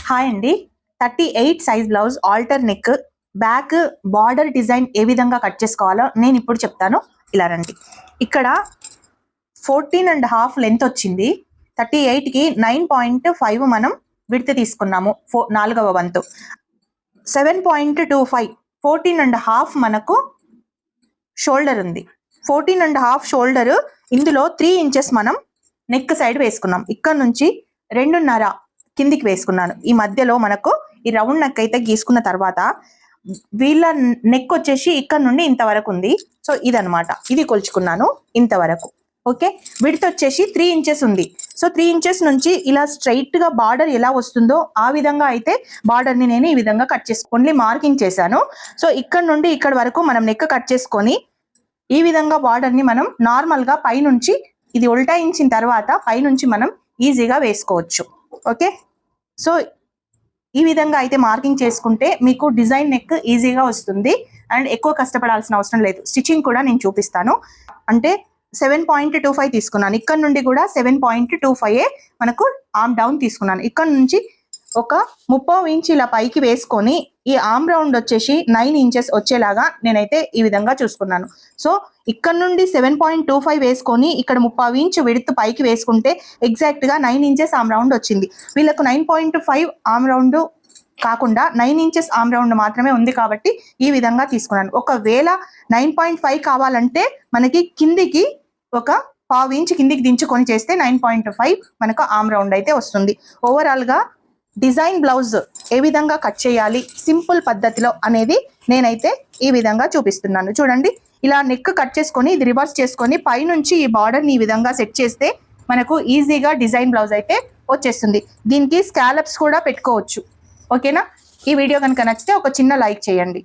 Hi అండి. 38 size blouse alter neck back border design ఏ విధంగా కట్ చేసుకోవాలో నేను ఇప్పుడు చెప్తాను. ఇలా రండి. ఇక్కడ 14.5 లెంత్ వచ్చింది. 38కి 9.5 మనం విడ్త్ తీసుకున్నాము. 4వ వంతు 7.25 14.5 మనకు షోల్డర్ ఉంది. 14.5 షోల్డర్, ఇందులో 3 ఇంచెస్ మనం నెక్ సైడ్ వేసుకున్నాం. ఇక్కడ నుంచి 2.5 కిందికి వేసుకున్నాను. ఈ మధ్యలో మనకు ఈ రౌండ్ నెక్ అయితే గీసుకున్న తర్వాత వీళ్ళ నెక్ వచ్చేసి ఇక్కడ నుండి ఇంతవరకు ఉంది. సో ఇదనమాట, ఇది కొలుచుకున్నాను ఇంతవరకు. ఓకే, విడ్త్ వచ్చేసి 3 ఇంచెస్ ఉంది. సో 3 ఇంచెస్ నుంచి ఇలా స్ట్రైట్ గా బార్డర్ ఎలా వస్తుందో ఆ విధంగా అయితే బార్డర్ ని నేను ఈ విధంగా కట్ ఓన్లీ మార్కింగ్ చేశాను. సో ఇక్కడ నుండి ఇక్కడ వరకు మనం నెక్ కట్ చేసుకొని ఈ విధంగా బార్డర్ ని మనం నార్మల్ గా పైనుంచి ఇది ఉల్టాయించిన తర్వాత పైనుంచి మనం ఈజీగా వేసుకోవచ్చు. ఓకే, సో ఈ విధంగా అయితే మార్కింగ్ చేసుకుంటే మీకు డిజైన్ నెక్ ఈజీగా వస్తుంది అండ్ ఎక్కువ కష్టపడాల్సిన అవసరం లేదు. స్టిచ్చింగ్ కూడా నేను చూపిస్తాను. అంటే 7.25 తీసుకున్నాను. ఇక్కడ నుండి కూడా 7.25 మనకు ఆర్మ్ డౌన్ తీసుకున్నాను. ఇక్కడ నుంచి ఒక 30 ఇంచ్ ఇలా పైకి వేసుకొని ఈ ఆర్మ్ రౌండ్ వచ్చేసి 9 ఇంచెస్ వచ్చేలాగా నేనైతే ఈ విధంగా చూసుకున్నాను. సో ఇక్కడ నుండి 7.25 వేసుకొని ఇక్కడ 30 ఇంచ్ విడ్త్ పైకి వేసుకుంటే ఎగ్జాక్ట్ గా 9 ఇంచెస్ ఆర్మ్ రౌండ్ వచ్చింది. వీళ్ళకు 9.5 ఆర్మ్ రౌండ్ కాకుండా 9 ఇంచెస్ ఆర్మ్ రౌండ్ మాత్రమే ఉంది కాబట్టి ఈ విధంగా తీసుకున్నాను. ఒకవేళ 9.5 కావాలంటే మనకి కిందికి ఒక 1/2 ఇంచ్ కిందికి దించుకొని చేస్తే 9.5 మనకు ఆర్మ్ రౌండ్ అయితే వస్తుంది. ఓవరాల్ గా డిజైన్ బ్లౌజ్ ఏ విధంగా కట్ చేయాలి సింపుల్ పద్ధతిలో అనేది నేనైతే ఈ విధంగా చూపిస్తున్నాను. చూడండి, ఇలా నెక్ కట్ చేసుకొని ఇది రివర్స్ చేసుకొని పైనుంచి ఈ బార్డర్ని ఈ విధంగా సెట్ చేస్తే మనకు ఈజీగా డిజైన్ బ్లౌజ్ అయితే వచ్చేస్తుంది. దీనికి స్కాలప్స్ కూడా పెట్టుకోవచ్చు. ఓకేనా? ఈ వీడియో కనుక నచ్చితే ఒక చిన్న లైక్ చేయండి.